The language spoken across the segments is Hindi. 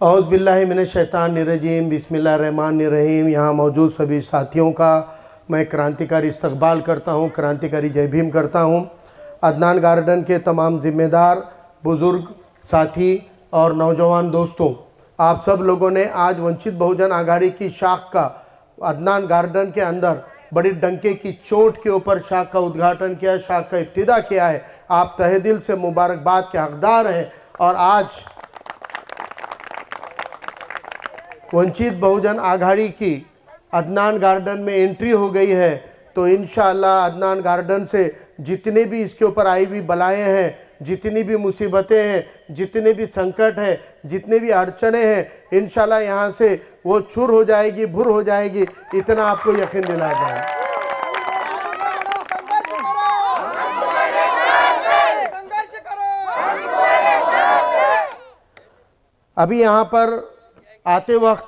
औज़ बिल्लाहि मिनश शैतानिर्रजीम बिस्मिल्लाहिर्रहमानिर्रहीम। यहाँ मौजूद सभी साथियों का मैं क्रांतिकारी इस्तकबाल करता हूँ, क्रांतिकारी जय भीम करता हूँ। अदनान गार्डन के तमाम ज़िम्मेदार बुज़ुर्ग साथी और नौजवान दोस्तों, आप सब लोगों ने आज वंचित बहुजन आघाड़ी की शाख का अदनान गार्डन के अंदर बड़ी डंके की चोट के ऊपर शाख का उद्घाटन किया, शाख का इब्तिदा किया है। आप तहे दिल से मुबारकबाद के हकदार हैं। और आज वंचित बहुजन आघाड़ी की अदनान गार्डन में एंट्री हो गई है, तो इंशाअल्लाह अदनान गार्डन से जितने भी इसके ऊपर आई हुई बलाएँ हैं, जितनी भी मुसीबतें हैं, जितने भी संकट हैं, जितने भी अड़चने हैं, इंशाअल्लाह यहाँ से वो छूर हो जाएगी, भुर हो जाएगी, इतना आपको यकीन दिलाया जाए। अभी यहाँ पर आते वक्त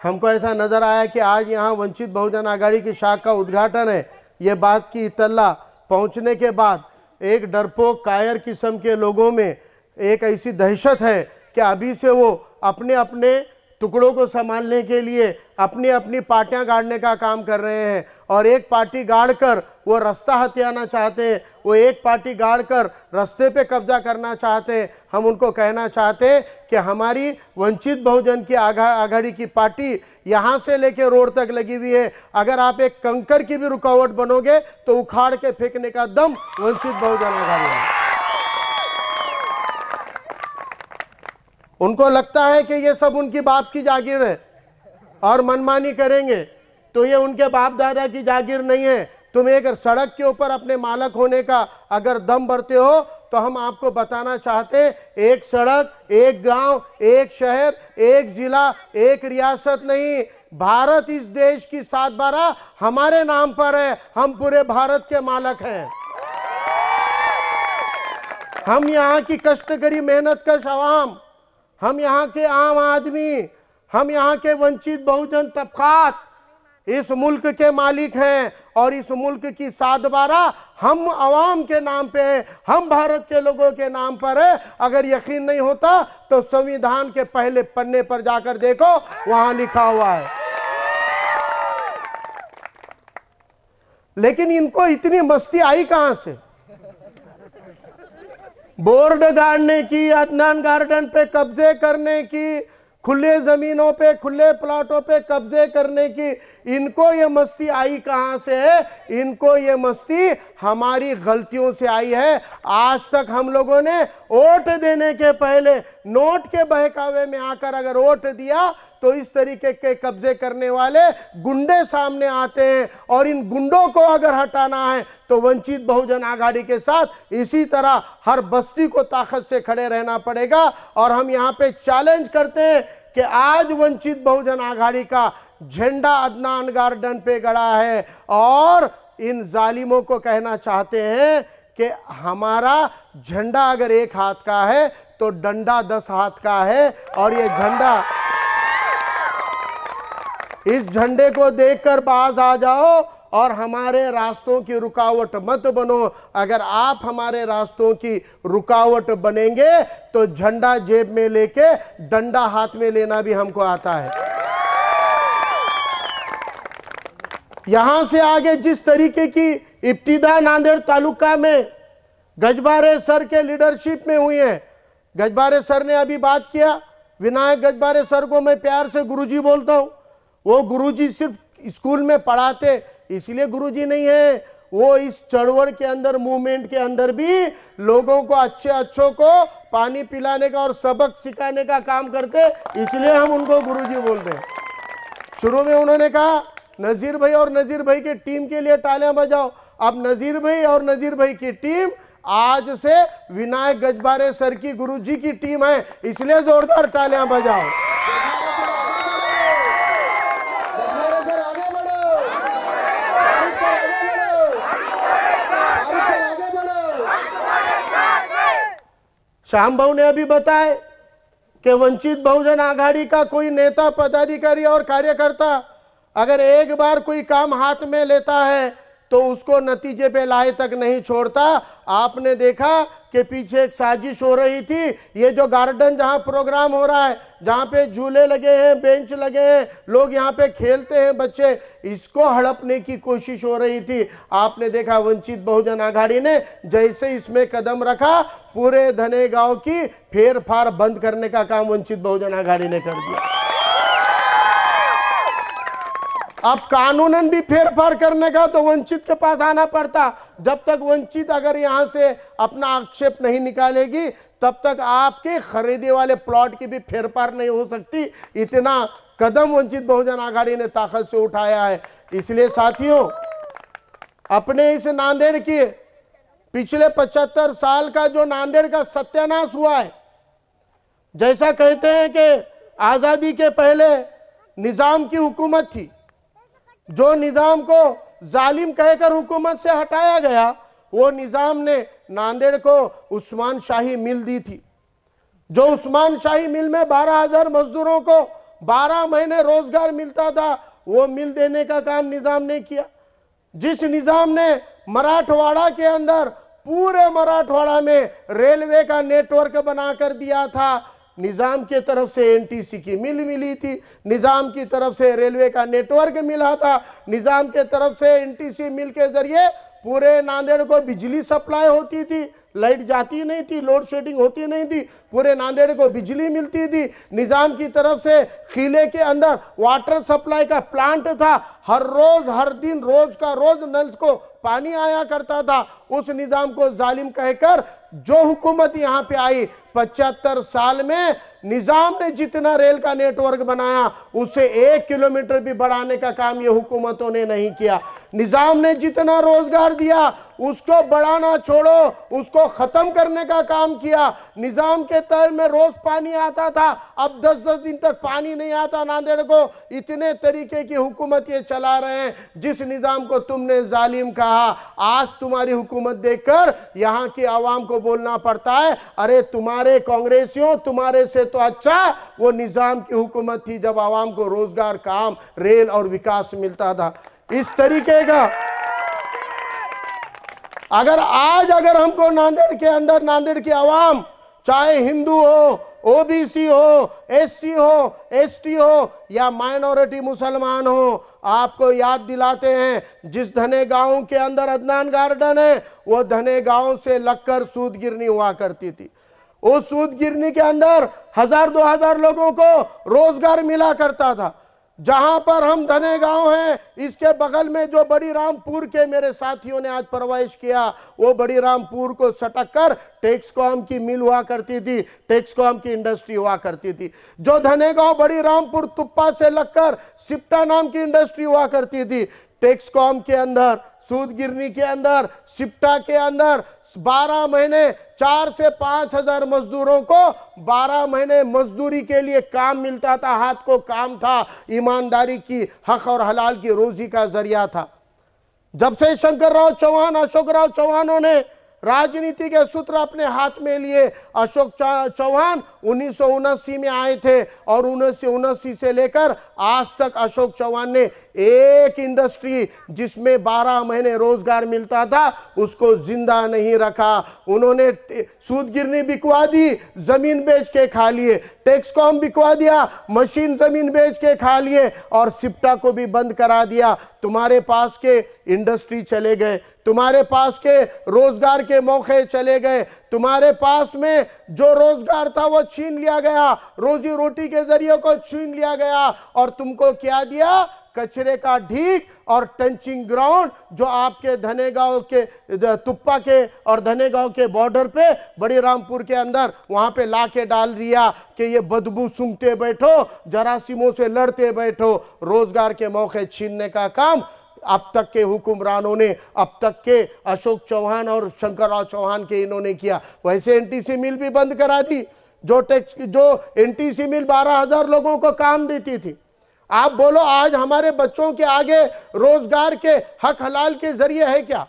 हमको ऐसा नज़र आया कि आज यहाँ वंचित बहुजन आघाड़ी की शाख का उद्घाटन है। ये बात की इत्तला पहुँचने के बाद एक डरपोक कायर किस्म के लोगों में एक ऐसी दहशत है कि अभी से वो अपने अपने टुकड़ों को संभालने के लिए अपनी अपनी पार्टियां गाड़ने का काम कर रहे हैं। और एक पार्टी गाड़ कर वो रास्ता हथियाना चाहते हैं, वो एक पार्टी गाड़ कर रास्ते पे कब्जा करना चाहते हैं। हम उनको कहना चाहते हैं कि हमारी वंचित बहुजन की आघाड़ी की पार्टी यहाँ से लेके रोड तक लगी हुई है। अगर आप एक कंकर की भी रुकावट बनोगे तो उखाड़ के फेंकने का दम वंचित बहुजन आघाड़ी है। उनको लगता है कि ये सब उनकी बाप की जागीर है और मनमानी करेंगे, तो ये उनके बाप दादा की जागीर नहीं है। तुम एक सड़क के ऊपर अपने मालक होने का अगर दम भरते हो तो हम आपको बताना चाहते हैं, एक सड़क, एक गांव, एक शहर, एक जिला, एक रियासत नहीं, भारत इस देश की 7/12 हमारे नाम पर है। हम पूरे भारत के मालक हैं। हम यहाँ की कष्टकरी मेहनतकश अवाम, हम यहाँ के आम आदमी, हम यहाँ के वंचित बहुजन तबकात इस मुल्क के मालिक हैं। और इस मुल्क की 7/12 हम अवाम के नाम पे है, हम भारत के लोगों के नाम पर है। अगर यकीन नहीं होता तो संविधान के पहले पन्ने पर जाकर देखो, वहां लिखा हुआ है। लेकिन इनको इतनी मस्ती आई कहां से? बोर्ड गाड़ने की, अदनान गार्डन पे कब्जे करने की, खुले जमीनों पे, खुले प्लाटों पे कब्जे करने की, इनको ये मस्ती आई कहां से है? इनको ये मस्ती हमारी गलतियों से आई है। आज तक हम लोगों ने वोट देने के पहले नोट के बहकावे में आकर अगर वोट दिया तो इस तरीके के कब्जे करने वाले गुंडे सामने आते हैं। और इन गुंडों को अगर हटाना है तो वंचित बहुजन आघाड़ी के साथ इसी तरह हर बस्ती को ताकत से खड़े रहना पड़ेगा। और हम यहाँ पे चैलेंज करते हैं कि आज वंचित बहुजन आघाड़ी का झंडा अदनान गार्डन पे गड़ा है और इन जालिमों को कहना चाहते हैं कि हमारा झंडा अगर एक हाथ का है तो डंडा 10 हाथ का है। और ये झंडा, इस झंडे को देखकर बाज आ जाओ और हमारे रास्तों की रुकावट मत बनो। अगर आप हमारे रास्तों की रुकावट बनेंगे तो झंडा जेब में लेके डंडा हाथ में लेना भी हमको आता है। यहां से आगे जिस तरीके की इब्तिदा नांदेड़ तालुका में गजबारे सर के लीडरशिप में हुई है, गजबारे सर ने अभी बात किया, विनायक गजबारे सर को मैं प्यार से गुरुजी बोलता हूं। वो गुरुजी सिर्फ स्कूल में पढ़ाते इसलिए गुरुजी नहीं है, वो इस चढ़वड़ के अंदर, मूवमेंट के अंदर भी लोगों को, अच्छों को पानी पिलाने का और सबक सिखाने का काम करते, इसलिए हम उनको गुरुजी बोलते हैं। शुरू में उन्होंने कहा नज़ीर भाई और नज़ीर भाई की टीम के लिए तालियां बजाओ। अब नज़ीर भाई और नज़ीर भाई की टीम आज से विनायक गजबारे सर की गुरुजी की टीम है, इसलिए जोरदार तालियां बजाओ। श्याम भाऊ ने अभी बताया कि वंचित बहुजन आघाड़ी का कोई नेता, पदाधिकारी और कार्यकर्ता अगर एक बार कोई काम हाथ में लेता है तो उसको नतीजे पे लाए तक नहीं छोड़ता। आपने देखा कि पीछे एक साजिश हो रही थी, ये जो गार्डन जहां प्रोग्राम हो रहा है, जहां पे झूले लगे हैं, बेंच लगे हैं, लोग यहां पे खेलते हैं बच्चे, इसको हड़पने की कोशिश हो रही थी। आपने देखा वंचित बहुजन आघाड़ी ने जैसे इसमें कदम रखा, पूरे धने गांव की फेर फार बंद करने का काम वंचित बहुजन आघाड़ी ने कर दिया। अब कानूनन भी फेरफार करने का तो वंचित के पास आना पड़ता। जब तक वंचित अगर यहां से अपना आक्षेप नहीं निकालेगी, तब तक आपके खरीदे वाले प्लॉट की भी फेरफार नहीं हो सकती। इतना कदम वंचित बहुजन आघाड़ी ने ताकत से उठाया है। इसलिए साथियों, अपने इस नांदेड़ की पिछले 75 साल का जो नांदेड़ का सत्यानाश हुआ है, जैसा कहते हैं कि आजादी के पहले निजाम की हुकूमत थी, जो निजाम को जालिम कहकर हुकूमत से हटाया गया, वो निजाम ने नांदेड़ को उस्मान शाही मिल दी थी। जो उस्मान शाही मिल में 12,000 मजदूरों को 12 महीने रोजगार मिलता था, वो मिल देने का काम निजाम ने किया। जिस निजाम ने मराठवाड़ा के अंदर, पूरे मराठवाड़ा में रेलवे का नेटवर्क बना कर दिया था, निजाम की तरफ से एनटीसी की मिल मिली थी, निजाम की तरफ से रेलवे का नेटवर्क मिला था, निजाम के तरफ से एनटीसी मिल के जरिए पूरे नांदेड़ को बिजली सप्लाई होती थी, लाइट जाती नहीं थी, लोड शेडिंग होती नहीं थी, पूरे नांदेड़ को बिजली मिलती थी। निजाम की तरफ से किले के अंदर वाटर सप्लाई का प्लांट था, हर रोज हर दिन रोज का रोज नल को पानी आया करता था। उस निजाम को जालिम कहकर जो हुकूमत यहाँ पे आई, 75 साल में निजाम ने जितना रेल का नेटवर्क बनाया, उससे 1 किलोमीटर भी बढ़ाने का काम ये हुकूमतों ने नहीं किया। निजाम ने जितना रोजगार दिया, उसको बढ़ाना छोड़ो, उसको खत्म करने का काम किया। निजाम के तहत में रोज पानी आता था, अब 10-10 दिन तक पानी नहीं आता नांदेड़ को। इतने तरीके की हुकूमत ये चला रहे हैं। जिस निजाम को तुमने जालिम कहा, आज तुम्हारी हुकूमत देखकर यहाँ की आवाम को बोलना पड़ता है, अरे तुम्हारे कांग्रेसियों, तुम्हारे से तो अच्छा वो निजाम की हुकूमत थी, जब आवाम को रोजगार, काम, रेल और विकास मिलता था। इस तरीके का अगर हमको नांदेड़ के अंदर, नांदेड़ की आवाम, चाहे हिंदू हो, ओबीसी हो, एससी हो, एसटी हो या माइनॉरिटी मुसलमान हो, आपको याद दिलाते हैं, जिस धने गांव के अंदर अदनान गार्डन है, वो धने गांव से लगकर सूद गिरनी हुआ करती थी। उस सूद गिरनी के अंदर 1000-2000 लोगों को रोजगार मिला करता था। जहां पर हम धने गांव हैं, इसके बगल में जो बड़ी रामपुर के मेरे साथियों ने आज प्रवेश किया, वो बड़ी रामपुर को सटक कर टेक्सकॉम की मिल हुआ करती थी, टेक्सकॉम की इंडस्ट्री हुआ करती थी। जो धने गांव बड़ी रामपुर तुप्पा से लगकर सिप्टा नाम की इंडस्ट्री हुआ करती थी। टेक्सकॉम के अंदर, सूद गिरनी के अंदर, सिप्टा के अंदर 12 महीने 4 से 5,000 मजदूरों को 12 महीने मजदूरी के लिए काम मिलता था। हाथ को काम था, ईमानदारी की, हक और हलाल की रोजी का जरिया था। जब से शंकरराव चौहान, अशोकराव चौहानों ने राजनीति के सूत्र अपने हाथ में लिए, अशोक चौहान 1979 में आए थे और 1979 से लेकर आज तक अशोक चौहान ने एक इंडस्ट्री जिसमें 12 महीने रोजगार मिलता था, उसको जिंदा नहीं रखा। उन्होंने सूद गिरनी बिकवा दी, जमीन बेच के खा लिए, टेक्सकॉम बिकवा दिया, मशीन जमीन बेच के खा लिए, और सिप्टा को भी बंद करा दिया। तुम्हारे पास के इंडस्ट्री चले गए, तुम्हारे पास के रोजगार के मौके चले गए, तुम्हारे पास में जो रोजगार था वो छीन लिया गया, रोजी रोटी के जरिए को छीन लिया गया, और तुमको क्या दिया? कचरे का ढीक और टंचिंग ग्राउंड, जो आपके धनेगांव के तुप्पा के और धनेगांव के बॉर्डर पे बड़ी रामपुर के अंदर वहां पे ला के डाल दिया कि ये बदबू सूंघते बैठो, जरासीमों से लड़ते बैठो। रोजगार के मौके छीनने का काम अब तक के हुक्मरानों ने, अब तक के अशोक चौहान और शंकरराव चौहान के इन्होंने किया। वैसे एनटीसी मिल भी बंद करा दी, जो एनटीसी मिल 12,000 लोगों को काम देती थी। आप बोलो, आज हमारे बच्चों के आगे रोजगार के हक हलाल के जरिए है क्या?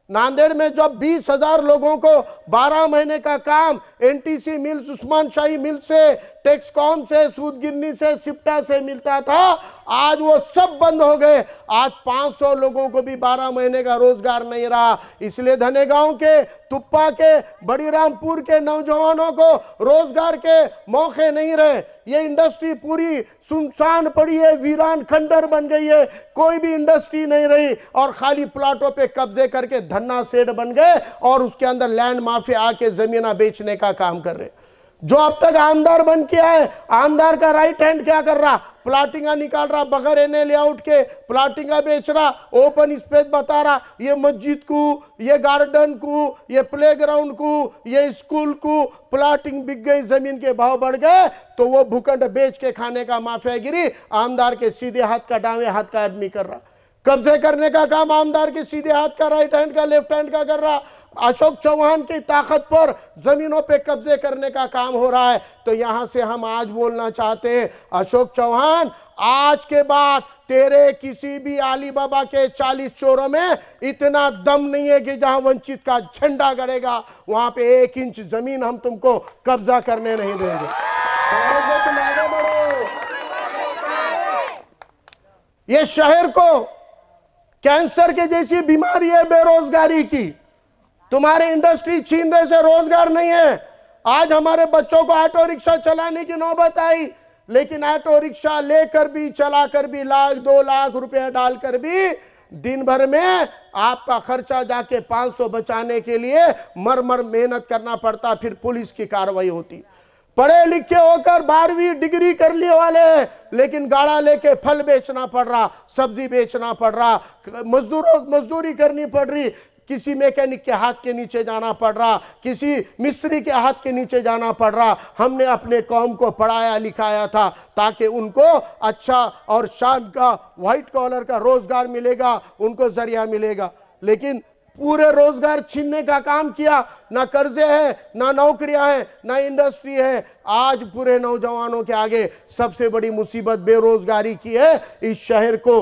नांदेड़ में जब 20,000 लोगों को 12 महीने का काम एनटीसी मिल्स, उस्मान शाही मिल से, टेक्सकॉम से, सूद गिरनी से, सिप्टा से मिलता था, आज वो सब बंद हो गए। आज 500 लोगों को भी 12 महीने का रोजगार नहीं रहा। इसलिए धनेगांव के, तुप्पा के, बड़ी रामपुर के नौजवानों को रोजगार के मौके नहीं रहे। ये इंडस्ट्री पूरी सुनसान पड़ी है, वीरान खंडर बन गई है, कोई भी इंडस्ट्री नहीं रही और खाली प्लाटों पे कब्जे करके धन्ना सेठ बन गए और उसके अंदर लैंड माफिया आके जमीना बेचने का काम कर रहे। जो अब तक आमदार बन के आए, आमदार का राइट हैंड क्या कर रहा? प्लाटिंगा निकाल रहा, बगैर एनए लेआउट के प्लाटिंगा बेच रहा, ओपन स्पेस बता रहा, ये मस्जिद को, ये गार्डन को, ये प्लेग्राउंड को, ये स्कूल को प्लाटिंग बिक गई, जमीन के भाव बढ़ गए तो वो भूखंड बेच के खाने का माफियागिरी आमदार के सीधे हाथ का, दाएं हाथ का आदमी कर रहा। कब्जे करने का काम आमदार के सीधे हाथ का, राइट हैंड का, लेफ्ट हैंड का कर रहा। अशोक चौहान की ताकत पर जमीनों पे कब्जे करने का काम हो रहा है। तो यहां से हम आज बोलना चाहते हैं, अशोक चौहान, आज के बाद तेरे किसी भी अली बाबा के 40 चोरों में इतना दम नहीं है कि जहां वंचित का झंडा गड़ेगा वहां पे 1 इंच जमीन हम तुमको कब्जा करने नहीं देंगे। तुम आगे बढ़ो। ये शहर को कैंसर के जैसी बीमारी है बेरोजगारी की। तुम्हारे इंडस्ट्री छीनने से रोजगार नहीं है। आज हमारे बच्चों को ऑटो रिक्शा चलाने की नौबत आई, लेकिन ऑटो रिक्शा लेकर भी, चलाकर भी, 1-2 लाख रुपए डालकर भी दिन भर में आपका खर्चा जाके 500 बचाने के लिए मर मेहनत करना पड़ता, फिर पुलिस की कार्रवाई होती। पढ़े लिखे होकर 12वीं डिग्री कर लिए वाले, लेकिन गाड़ा लेके फल बेचना पड़ रहा, सब्जी बेचना पड़ रहा, मजदूरी करनी पड़ रही, किसी मैकेनिक के हाथ के नीचे जाना पड़ रहा, किसी मिस्त्री के हाथ के नीचे जाना पड़ रहा। हमने अपने कौम को पढ़ाया लिखाया था ताकि उनको अच्छा और शान का, व्हाइट कॉलर का रोजगार मिलेगा, उनको जरिया मिलेगा। लेकिन पूरे रोजगार छीनने का काम किया। ना कर्जे है, ना नौकरियां हैं, ना इंडस्ट्री है। आज पूरे नौजवानों के आगे सबसे बड़ी मुसीबत बेरोजगारी की है। इस शहर को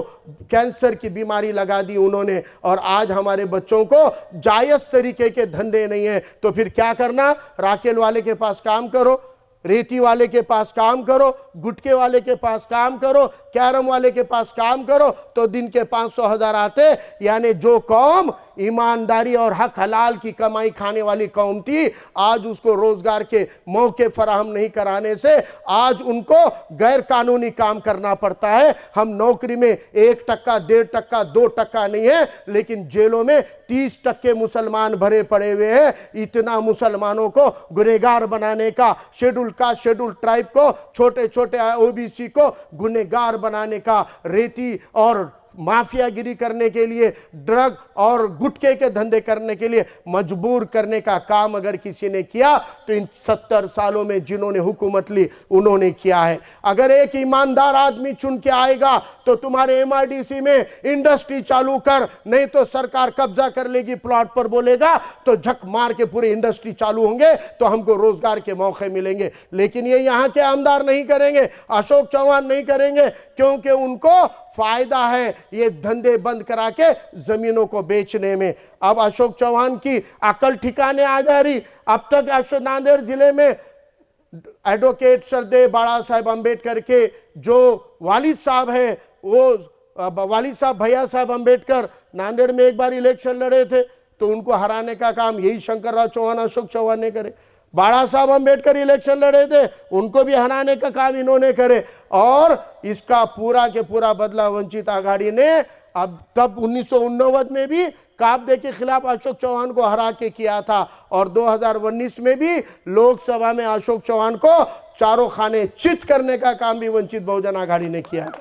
कैंसर की बीमारी लगा दी उन्होंने, और आज हमारे बच्चों को जायज तरीके के धंधे नहीं है। तो फिर क्या करना? राकेल वाले के पास काम करो, रेती वाले के पास काम करो, गुटके वाले के पास काम करो, कैरम वाले के पास काम करो, तो दिन के 500,000 आते। यानी जो कौम ईमानदारी और हक हलाल की कमाई खाने वाली कौम थी, आज उसको रोजगार के मौके फराहम नहीं कराने से आज उनको गैर कानूनी काम करना पड़ता है। हम नौकरी में 1%, 1.5%, 2% नहीं है, लेकिन जेलों में 30% मुसलमान भरे पड़े हुए हैं। इतना मुसलमानों को गुनहगार बनाने का, शेड्यूल कास्ट, शेड्यूल ट्राइब को, छोटे छोटे ओबीसी को गुनहगार बनाने का, रेती और माफियागिरी करने के लिए, ड्रग और गुटके के धंधे करने के लिए मजबूर करने का काम अगर किसी ने किया तो इन 70 सालों में जिन्होंने हुकूमत ली उन्होंने किया है। अगर एक ईमानदार आदमी चुन के आएगा तो तुम्हारे एमआईडीसी में इंडस्ट्री चालू कर, नहीं तो सरकार कब्जा कर लेगी प्लॉट पर बोलेगा, तो झक मार के पूरी इंडस्ट्री चालू होंगे तो हमको रोजगार के मौके मिलेंगे। लेकिन ये यहाँ के आमदार नहीं करेंगे, अशोक चौहान नहीं करेंगे, क्योंकि उनको फायदा है ये धंधे बंद करा के जमीनों को बेचने में। अब अशोक चौहान की अकल ठिकाने आ जा रही। अब तक नांदेड़ जिले में एडवोकेट सरदेव बाड़ा साहब अंबेडकर के जो वालिद साहब हैं, वो वालिद साहब भैया साहब अंबेडकर नांदेड़ में एक बार इलेक्शन लड़े थे, तो उनको हराने का काम यही शंकरराव चौहान, अशोक चौहान ने करे। बाड़ा साहब अंबेडकर इलेक्शन लड़े थे, उनको भी हराने का काम इन्होंने करे। और इसका पूरा के पूरा बदला वंचित आघाड़ी ने अब तब 1989 में भी काबदे के खिलाफ अशोक चौहान को हरा के किया था, और 2019 में भी लोकसभा में अशोक चौहान को चारों खाने चित करने का काम भी वंचित बहुजन आघाड़ी ने किया।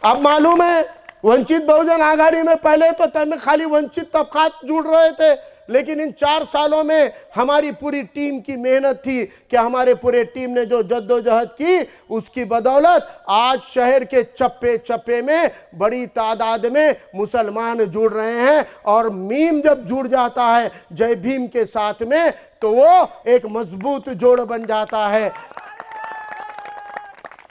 अब मालूम है वंचित बहुजन आघाड़ी में पहले तो खाली वंचित तबकात जुड़ रहे थे, लेकिन इन 4 सालों में हमारी पूरी टीम की मेहनत थी कि हमारे पूरे टीम ने जो जद्दोजहद की, उसकी बदौलत आज शहर के चप्पे चप्पे में बड़ी तादाद में मुसलमान जुड़ रहे हैं। और मीम जब जुड़ जाता है जय भीम के साथ में, तो वो एक मजबूत जोड़ बन जाता है।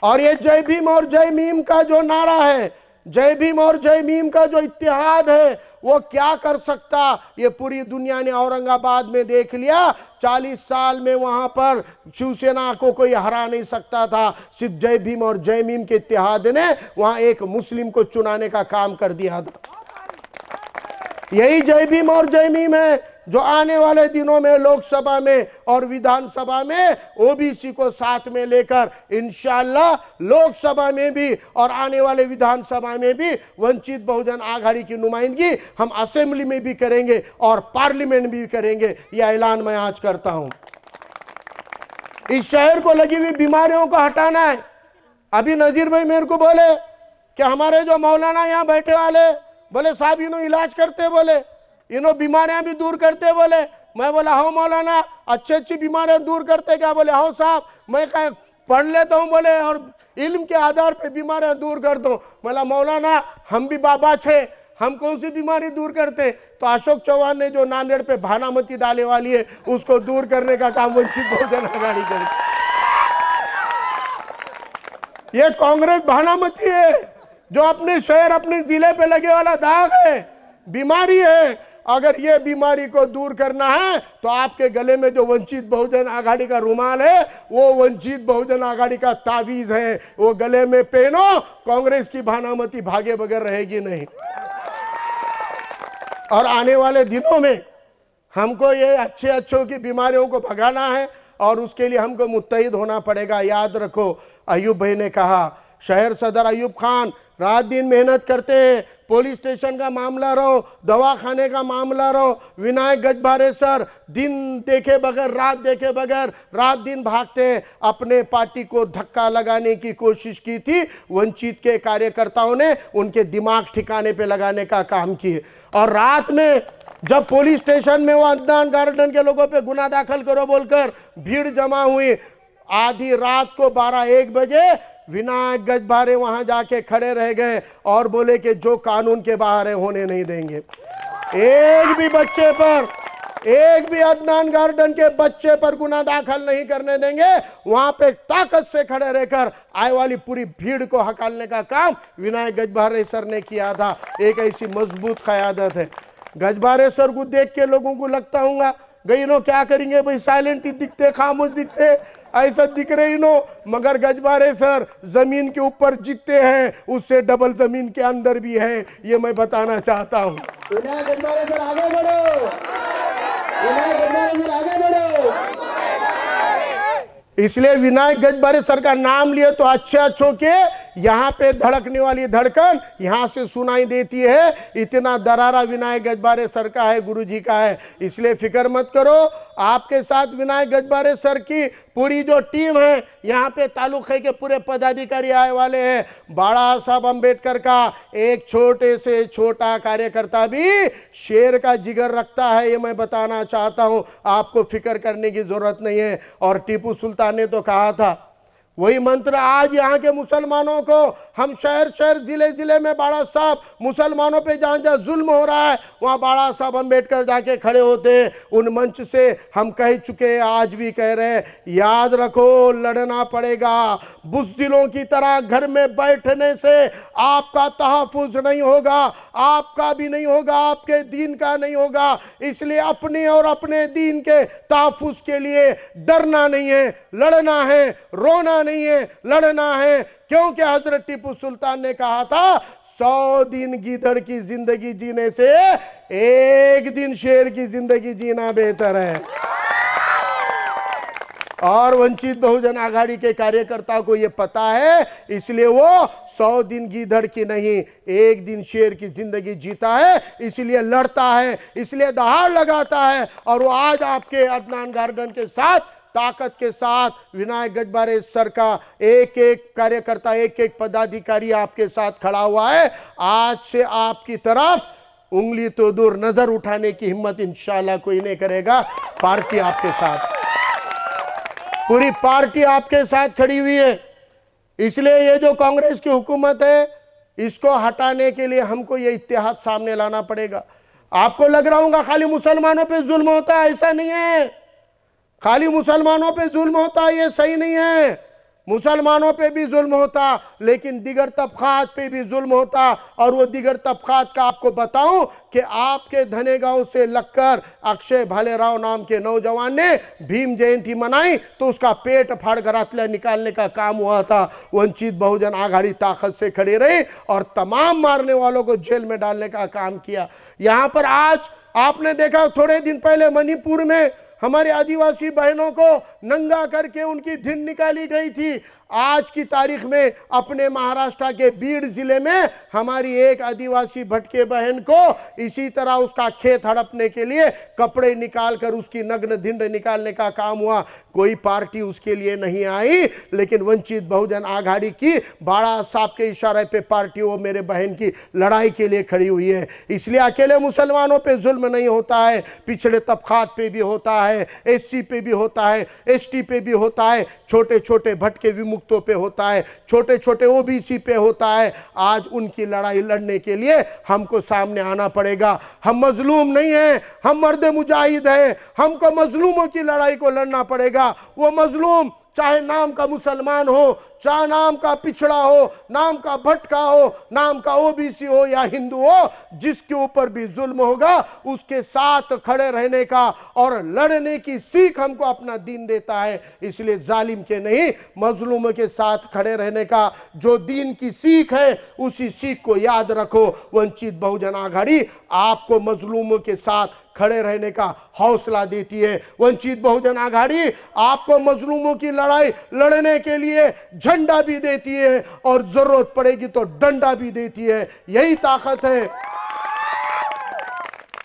और ये जय भीम और जय मीम का जो नारा है, जय भीम और जय मीम का जो इत्तेहाद है वो क्या कर सकता, ये पूरी दुनिया ने औरंगाबाद में देख लिया। 40 साल में वहां पर शिवसेना को कोई हरा नहीं सकता था। सिर्फ जय भीम और जय मीम के इत्तेहाद ने वहां एक मुस्लिम को चुनाने का काम कर दिया था। यही जय भीम और जय मीम है जो आने वाले दिनों में लोकसभा में और विधानसभा में ओबीसी को साथ में लेकर इंशाअल्लाह लोकसभा में भी और आने वाले विधानसभा में भी वंचित बहुजन आघाड़ी की नुमाइंदगी हम असेंबली में भी करेंगे और पार्लियामेंट भी करेंगे। यह ऐलान मैं आज करता हूं। इस शहर को लगी हुई बीमारियों को हटाना है। अभी नजीर भाई मेरे को बोले कि हमारे जो मौलाना यहाँ बैठे वाले बोले साहब इन्हों इलाज करते, बोले इन्हों बीमारियां भी दूर करते। बोले मैं बोला हाँ मौलाना अच्छी बीमारियां दूर करते क्या? बोले हाँ साहब मैं कहीं पढ़ लेता हूँ बोले और इल्म के आधार पे बीमारियां दूर कर दो। बोला मौलाना हम भी बाबा छे, हम कौन सी बीमारी दूर करते? तो अशोक चौहान ने जो नांदेड़ पे भानामती डाले वाली है उसको दूर करने का काम वंचित बहुजन आघाड़ी करे। ये कांग्रेस भानामती है जो अपने शहर अपने जिले पे लगे वाला दाग है, बीमारी है। अगर ये बीमारी को दूर करना है तो आपके गले में जो वंचित बहुजन आघाड़ी का रुमाल है वो वंचित बहुजन आघाड़ी का तावीज है, वो गले में पहनो। कांग्रेस की भानामती भागे बगैर रहेगी नहीं। और आने वाले दिनों में हमको ये अच्छों की बीमारियों को भगाना है और उसके लिए हमको मुत्तहिद होना पड़ेगा। याद रखो अयूब भाई ने कहा, शहर सदर अयूब खान रात दिन मेहनत करते हैं। पुलिस स्टेशन का मामला रहो, दवाखाने का मामला रहो, विनायक गजभारे सर दिन देखे बगैर रात देखे बगैर रात दिन भागते हैं। अपने पार्टी को धक्का लगाने की कोशिश की थी, वंचित के कार्यकर्ताओं ने उनके दिमाग ठिकाने पे लगाने का काम किए। और रात में जब पुलिस स्टेशन में वो अदनान गार्डन के लोगों पे गुना दाखिल करो बोलकर भीड़ जमा हुई, आधी रात को 12-1 बजे विनायक गजभारे वहां जाके खड़े रह गए और बोले कि जो कानून के बाहर है होने नहीं देंगे। एक भी बच्चे पर, एक भी अदनान गार्डन के बच्चे पर गुनाह दाखिल नहीं करने देंगे। वहां पे ताकत से खड़े रहकर आए वाली पूरी भीड़ को हकालने का काम विनायक गजभारे सर ने किया था। एक ऐसी मजबूत क़यादत है। गजभारे सर को देख के लोगों को लगता होगा गई नो क्या करेंगे भाई, साइलेंट ही दिखते, खामोश दिखते, ऐसा दिख रहे नो। मगर गजभारे सर जमीन के ऊपर जीतते हैं, उससे डबल जमीन के अंदर भी है, ये मैं बताना चाहता हूँ। गजभारे सर आगे बढ़ो, गजभारे सर आगे बढ़ो। इसलिए विनायक गजभारे सर का नाम लिए तो अच्छों के यहाँ पे धड़कने वाली धड़कन यहाँ से सुनाई देती है। इतना दरारा विनायक गजभारे सर का है, गुरुजी का है। इसलिए फिक्र मत करो, आपके साथ विनायक गजभारे सर की पूरी जो टीम है, यहाँ पे तालुके के पूरे पदाधिकारी आए वाले हैं। बाबा साहब अम्बेडकर का एक छोटे से छोटा कार्यकर्ता भी शेर का जिगर रखता है, ये मैं बताना चाहता हूँ। आपको फिक्र करने की जरूरत नहीं है। और टीपू सुल्तान ने तो कहा था, वही मंत्र आज यहाँ के मुसलमानों को हम शहर शहर जिले जिले में बाबा साहब मुसलमानों पे जहाँ जहाँ जुल्म हो रहा है वहाँ बाबा साहब अम्बेडकर जाके खड़े होते हैं। उन मंच से हम कह चुके हैं, आज भी कह रहे हैं, याद रखो लड़ना पड़ेगा। बुज़दिलों की तरह घर में बैठने से आपका तहफ़्फ़ुज़ नहीं होगा, आपका भी नहीं होगा, आपके दीन का नहीं होगा। इसलिए अपने और अपने दीन के तहफ़्फ़ुज़ के लिए डरना नहीं है, लड़ना है, रोना नहीं है, लड़ना है। क्योंकि हजरत टीपू सुल्तान ने कहा था, 100 दिन गीदड़ की जिंदगी जीने से एक दिन शेर की जिंदगी जीना बेहतर है। और वंचित बहुजन आघाड़ी के कार्यकर्ताओं को यह पता है, इसलिए वो 100 दिन गीदड़ की नहीं, एक दिन शेर की जिंदगी जीता है। इसलिए लड़ता है, इसलिए दहाड़ लगाता है। और वो आज आपके अदनान गार्डन के साथ ताकत के साथ विनायक गजभारे सर का एक एक कार्यकर्ता, एक एक पदाधिकारी आपके साथ खड़ा हुआ है। आज से आपकी तरफ उंगली तो दूर, नजर उठाने की हिम्मत इंशाल्लाह कोई नहीं करेगा। पार्टी आपके साथ, पूरी पार्टी आपके साथ खड़ी हुई है। इसलिए ये जो कांग्रेस की हुकूमत है, इसको हटाने के लिए हमको ये इत्तेहाद सामने लाना पड़ेगा। आपको लग रहा होगा खाली मुसलमानों पे जुल्म होता है, ऐसा नहीं है। खाली मुसलमानों पे जुल्म होता है ये सही नहीं है। मुसलमानों पे भी जुल्म होता, लेकिन दिगर तबकात पे भी जुल्म होता। और वो दिगर तबकात का आपको बताऊं कि आपके धनेगांव से लगकर अक्षय भालेराव नाम के नौजवान ने भीम जयंती मनाई तो उसका पेट फाड़ कर अतला निकालने का काम हुआ था। वंचित बहुजन आघाड़ी ताकत से खड़ी रही और तमाम मारने वालों को जेल में डालने का काम किया। यहां पर आज आपने देखा थोड़े दिन पहले मणिपुर में हमारे आदिवासी बहनों को नंगा करके उनकी धिन निकाली गई थी। आज की तारीख में अपने महाराष्ट्र के बीड जिले में हमारी एक आदिवासी भटके बहन को इसी तरह उसका खेत हड़पने के लिए कपड़े निकालकर उसकी नग्न धिंड निकालने का काम हुआ। कोई पार्टी उसके लिए नहीं आई, लेकिन वंचित बहुजन आघाड़ी की बाड़ा साहब के इशारे पे पार्टी वो मेरे बहन की लड़ाई के लिए खड़ी हुई है। इसलिए अकेले मुसलमानों पे जुल्म नहीं होता है, पिछड़े तबकात पे भी होता है, एससी पे भी होता है, एसटी पे भी होता है, छोटे छोटे भटके विमुक्तों पे होता है, छोटे छोटे ओबीसी पे होता है। आज उनकी लड़ाई लड़ने के लिए हमको सामने आना पड़ेगा। हम मजलूम नहीं हैं, हम मर्द मुजाहिद हैं। हमको मजलूमों की लड़ाई को लड़ना पड़ेगा। वो मजलूम चाहे नाम का मुसलमान हो, चाहे नाम का पिछड़ा हो, नाम का भटका हो, नाम का ओबीसी हो या हिंदू हो, जिसके ऊपर भी जुल्म होगा उसके साथ खड़े रहने का और लड़ने की सीख हमको अपना दीन देता है। इसलिए जालिम के नहीं, मजलूमों के साथ खड़े रहने का जो दीन की सीख है उसी सीख को याद रखो। वंचित बहुजन आघाड़ी आपको मजलूमों के साथ खड़े रहने का हौसला देती है। वंचित बहुजन आघाड़ी आपको मजलूमों की लड़ाई लड़ने के लिए झंडा भी देती है और जरूरत पड़ेगी तो डंडा भी देती है। यही ताकत है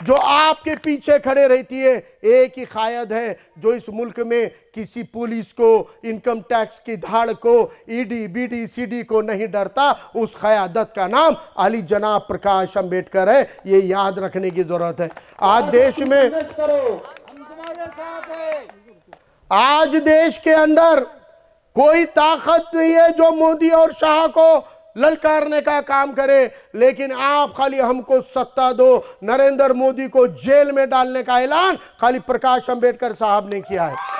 जो आपके पीछे खड़े रहती है। एक ही कायद है जो इस मुल्क में किसी पुलिस को, इनकम टैक्स की धाड़ को, ईडी बीडी सीडी को नहीं डरता। उस क़यादत का नाम अली जनाब प्रकाश अंबेडकर है। ये याद रखने की जरूरत है। आज देश में, आज देश के अंदर कोई ताकत नहीं है जो मोदी और शाह को ललकारने का काम करे, लेकिन आप खाली हमको सत्ता दो। नरेंद्र मोदी को जेल में डालने का ऐलान खाली प्रकाश अंबेडकर साहब ने किया है।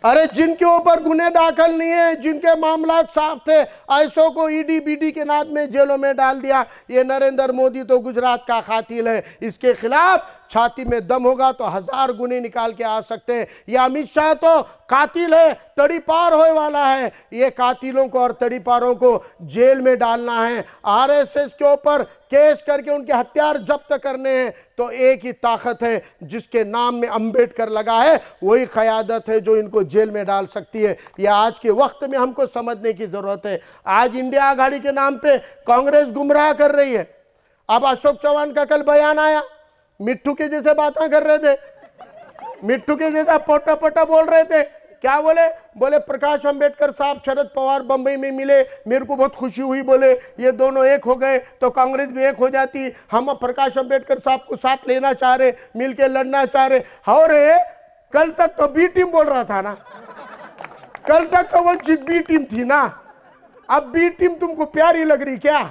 अरे जिनके ऊपर गुने दाखिल नहीं है, जिनके मामला साफ थे, ऐसों को ईडी बीडी के नाम में जेलों में डाल दिया। ये नरेंद्र मोदी तो गुजरात का कातिल है। इसके खिलाफ छाती में दम होगा तो 1000 गुने निकाल के आ सकते हैं। ये अमित शाह तो कातिल है, तड़ीपार होने वाला है। ये कातिलों को और तड़ीपारों को जेल में डालना है, आरएसएस के ऊपर केस करके उनके हथियार जब्त करने हैं। तो एक ही ताकत है जिसके नाम में अंबेडकर लगा है, वही क़यादत है जो इनको जेल में डाल सकती है। यह आज के वक्त में हमको समझने की जरूरत है। आज इंडिया आघाड़ी के नाम पे कांग्रेस गुमराह कर रही है। अब अशोक चौहान का कल बयान आया, मिट्टू के जैसे बातें कर रहे थे, मिट्टू के जैसा पोटा पोटा बोल रहे थे। क्या बोले? बोले प्रकाश अंबेडकर साहब शरद पवार बंबई में मिले, मेरे को बहुत खुशी हुई। बोले ये दोनों एक हो गए तो कांग्रेस भी एक हो जाती। हम प्रकाश अंबेडकर साहब को साथ लेना चाह रहे, मिलके लड़ना चाह रहे। और कल तक तो बी टीम बोल रहा था ना, कल तक तो वो बी टीम थी ना। अब बी टीम तुमको प्यारी लग रही क्या?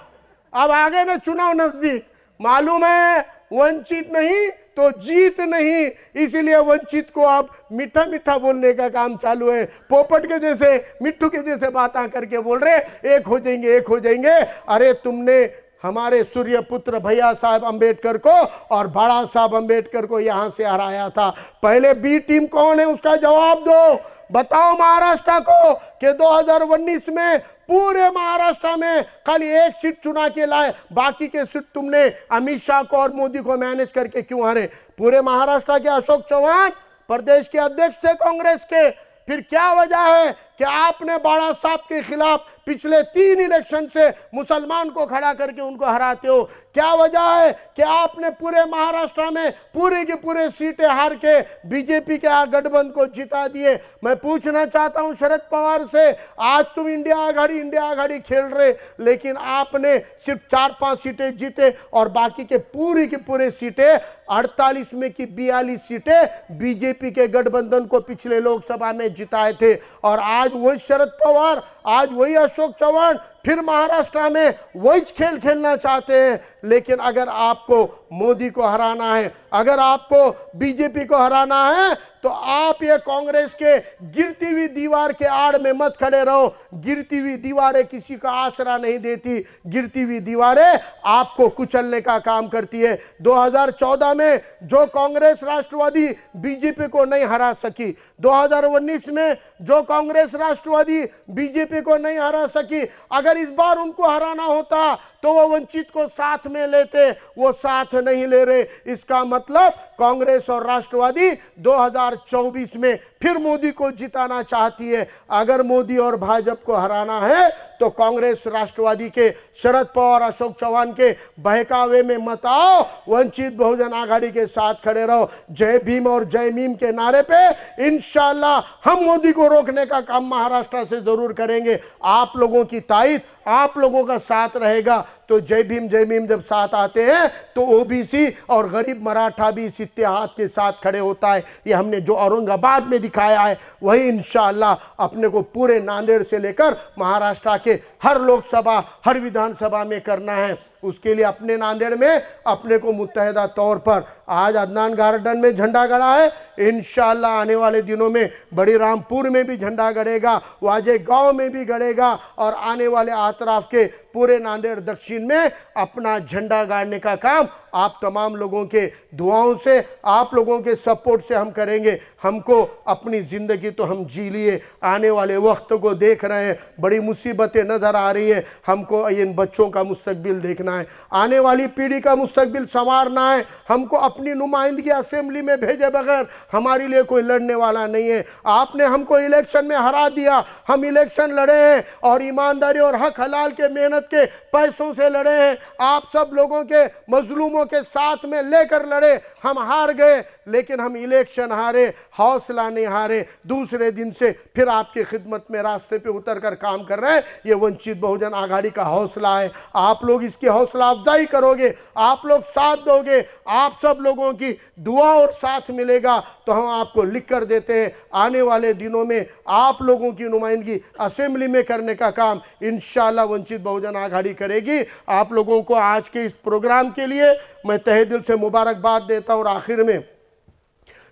अब आ गए ना चुनाव नजदीक, मालूम है वंचित नहीं तो जीत नहीं। इसीलिए वंचित को अब मीठा मीठा बोलने का काम चालू है। पोपट के जैसे, मिट्टू के जैसे बातें करके बोल रहे एक हो जाएंगे, एक हो जाएंगे। अरे तुमने हमारे सूर्य पुत्र भैया साहब अंबेडकर को और बड़ा साहब अंबेडकर को यहां से हराया था। पहले बी टीम कौन है उसका जवाब दो। बताओ महाराष्ट्र को कि 2019 में पूरे महाराष्ट्र में खाली एक सीट चुना के लाए, बाकी के सीट तुमने अमित शाह को और मोदी को मैनेज करके क्यों हारे? पूरे महाराष्ट्र के अशोक चौहान प्रदेश के अध्यक्ष थे कांग्रेस के। फिर क्या वजह है कि आपने बाड़ा साहब के खिलाफ पिछले 3 इलेक्शन से मुसलमान को खड़ा करके उनको हराते हो? क्या वजह है कि आपने पूरे महाराष्ट्र में पूरे की पूरे सीटें हार के बीजेपी के गठबंधन को जिता दिए? मैं पूछना चाहता हूं शरद पवार से, आज तुम इंडिया आघाड़ी खेल रहे, लेकिन आपने सिर्फ 4-5 सीटें जीते और बाकी के पूरी की पूरे सीटें 48 में की 42 सीटें बीजेपी के गठबंधन को पिछले लोकसभा में जिताए थे। और आज वही शरद पवार, आज वही अशोक चौहान फिर महाराष्ट्र में वही खेल खेलना चाहते हैं। लेकिन अगर आपको मोदी को हराना है, अगर आपको बीजेपी को हराना है, तो आप ये कांग्रेस के गिरती हुई दीवार के आड़ में मत खड़े रहो। गिरती हुई दीवारें किसी का आसरा नहीं देती, गिरती हुई दीवारें आपको कुचलने का काम करती है। 2014 में जो कांग्रेस राष्ट्रवादी बीजेपी को नहीं हरा सकी, 2019 में जो कांग्रेस राष्ट्रवादी बीजेपी को नहीं हरा सकी, अगर इस बार उनको हराना होता तो वो वंचित को साथ में लेते, वो साथ नहीं ले रहे। इसका मतलब कांग्रेस और राष्ट्रवादी 2024 में फिर मोदी को जिताना चाहती है। अगर मोदी और भाजपा को हराना है तो कांग्रेस राष्ट्रवादी के शरद पवार, अशोक चौहान के बहकावे में मत आओ, वंचित बहुजन आघाड़ी के साथ खड़े रहो। जय भीम और जय मीम के नारे पे इंशाल्लाह हम मोदी को रोकने का काम महाराष्ट्र से जरूर करेंगे। आप लोगों की ताईद, आप लोगों का साथ रहेगा तो जय भीम जब साथ आते हैं तो ओबीसी और गरीब मराठा भी इस इत्तेहाद के साथ खड़े होता है। ये हमने जो औरंगाबाद में दिखाया है वही इंशाअल्लाह अपने को पूरे नांदेड़ से लेकर महाराष्ट्र के हर लोकसभा, हर विधानसभा में करना है। उसके लिए अपने नांदेड़ में अपने को मुत्तहिदा तौर पर आज अदनान गार्डन में झंडा गड़ा है। इंशाअल्लाह आने वाले दिनों में बड़ी रामपुर में भी झंडा गड़ेगा, वाजे गांव में भी गड़ेगा और आने वाले आतराफ के पूरे नांदेड़ दक्षिण में अपना झंडा गाड़ने का काम आप तमाम लोगों के दुआओं से, आप लोगों के सपोर्ट से हम करेंगे। हमको अपनी ज़िंदगी तो हम जी लिए, आने वाले वक्त को देख रहे हैं, बड़ी मुसीबतें नज़र आ रही है। हमको इन बच्चों का मुस्तकबिल देखना है, आने वाली पीढ़ी का मुस्तकबिल संवारना है। हमको अपनी नुमाइंदगी असेंबली में भेजे बगैर हमारे लिए कोई लड़ने वाला नहीं है। आपने हमको इलेक्शन में हरा दिया, हम इलेक्शन लड़े हैं और ईमानदारी और हक हलाल के मेहनत के पैसों से लड़े हैं। आप सब लोगों के मजलूमों के साथ में लेकर लड़े, हम हार गए, लेकिन हम इलेक्शन हारे, हौसला नहीं हारे। दूसरे दिन से फिर आपकी खिदमत में रास्ते पे उतर कर काम कर रहे हैं। ये वंचित बहुजन आघाड़ी का हौसला है। आप लोग इसकी हौसला अफजाई करोगे, आप लोग साथ दोगे, आप सब लोगों की दुआ और साथ मिलेगा तो हम आपको लिख कर देते हैं। आने वाले दिनों में आप लोगों की नुमाइंदगी असेंबली में करने का काम इंशाअल्लाह वंचित बहुजन आघाड़ी करेगी। आप लोगों को आज के इस प्रोग्राम के लिए मैं तहे दिल से मुबारकबाद देता हूँ। और आखिर में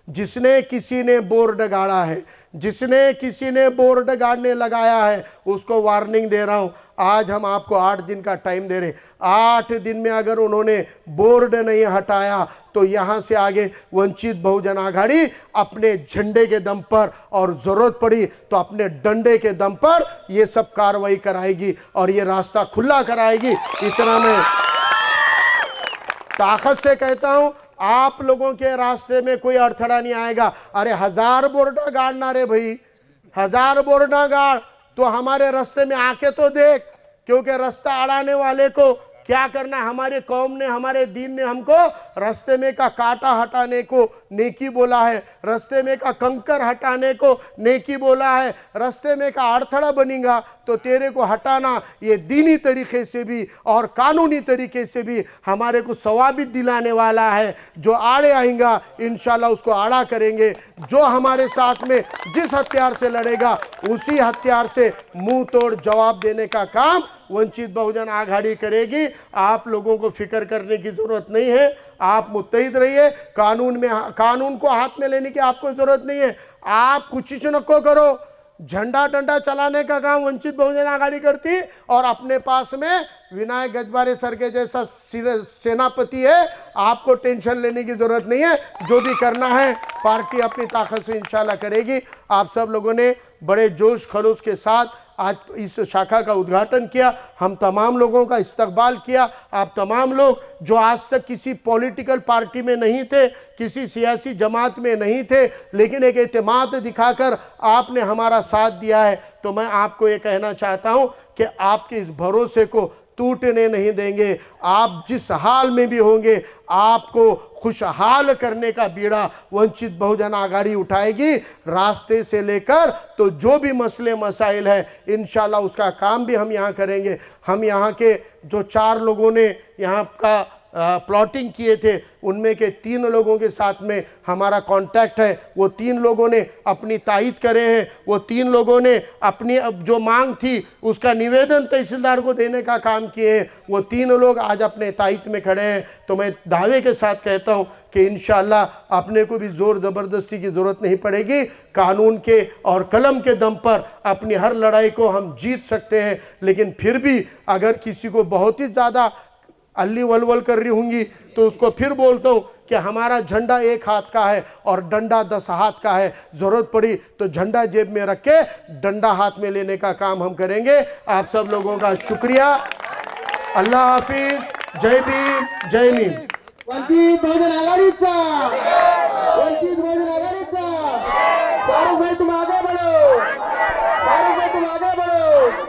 जिसने किसी ने बोर्ड गाड़ा है, जिसने किसी ने बोर्ड गाड़ने लगाया है, उसको वार्निंग दे रहा हूं। आज हम आपको 8 दिन का टाइम दे रहे। 8 दिन में अगर उन्होंने बोर्ड नहीं हटाया तो यहां से आगे वंचित बहुजन आघाड़ी अपने झंडे के दम पर और जरूरत पड़ी तो अपने डंडे के दम पर ये सब कार्रवाई कराएगी और ये रास्ता खुला कराएगी। इतना मैं ताकत से कहता हूं, आप लोगों के रास्ते में कोई अड़थड़ा नहीं आएगा। अरे 1000 बोर्डा गाड़ना रे भाई, 1000 बोर्डा गाड़ तो हमारे रास्ते में आके तो देख, क्योंकि रास्ता अड़ाने वाले को क्या करना है। हमारे कौम ने, हमारे दीन ने हमको रास्ते में का कांटा हटाने को नेकी बोला है, रास्ते में का कंकर हटाने को नेकी बोला है। रास्ते में का अड़थड़ा बनेगा तो तेरे को हटाना ये दीनी तरीके से भी और कानूनी तरीके से भी हमारे को सवाबित दिलाने वाला है। जो आड़े आएगा इंशाल्लाह उसको आड़ा करेंगे। जो हमारे साथ में जिस हथियार से लड़ेगा उसी हथियार से मुंह तोड़ जवाब देने का काम वंचित बहुजन आघाड़ी करेगी। आप लोगों को फिक्र करने की जरूरत नहीं है, आप मुत्तहिद रहिए। कानून को हाथ में लेने की आपको जरूरत नहीं है। आप कुछ नको करो, झंडा डंडा चलाने का काम वंचित बहुजन आघाड़ी करती और अपने पास में विनायक गजबारे सर के जैसा सेनापति है। आपको टेंशन लेने की जरूरत नहीं है। जो भी करना है पार्टी अपनी ताकत से इंशाल्लाह करेगी। आप सब लोगों ने बड़े जोश खरोश के साथ आज इस शाखा का उद्घाटन किया, हम तमाम लोगों का इस्तकबाल किया। आप तमाम लोग जो आज तक किसी पॉलिटिकल पार्टी में नहीं थे, किसी सियासी जमात में नहीं थे, लेकिन एक एतमाद दिखाकर आपने हमारा साथ दिया है, तो मैं आपको ये कहना चाहता हूँ कि आपके इस भरोसे को टूटने नहीं देंगे। आप जिस हाल में भी होंगे आपको खुशहाल करने का बीड़ा वंचित बहुजन आघाड़ी उठाएगी। रास्ते से लेकर तो जो भी मसले मसाइल है इंशाल्लाह उसका काम भी हम यहाँ करेंगे। हम यहाँ के जो 4 लोगों ने यहाँ का प्लॉटिंग किए थे, उनमें के 3 लोगों के साथ में हमारा कांटेक्ट है। वो 3 लोगों ने अपनी तायद करे हैं। वो 3 लोगों ने अपनी जो मांग थी उसका निवेदन तहसीलदार को देने का काम किए हैं। वो 3 लोग आज अपने तायद में खड़े हैं। तो मैं दावे के साथ कहता हूं कि इंशाअल्लाह अपने को भी ज़ोर ज़बरदस्ती की ज़रूरत नहीं पड़ेगी। कानून के और कलम के दम पर अपनी हर लड़ाई को हम जीत सकते हैं। लेकिन फिर भी अगर किसी को बहुत ही ज़्यादा अल्ली वलवल कर रही होंगी तो उसको फिर बोलता हूँ कि हमारा झंडा 1 हाथ का है और डंडा 10 हाथ का है। ज़रूरत पड़ी तो झंडा जेब में रख के डंडा हाथ में लेने का काम हम करेंगे। आप सब लोगों का शुक्रिया। अल्लाह हाफिज। जय भीम, जय नीम। वंचित बहुजन आघाडीचा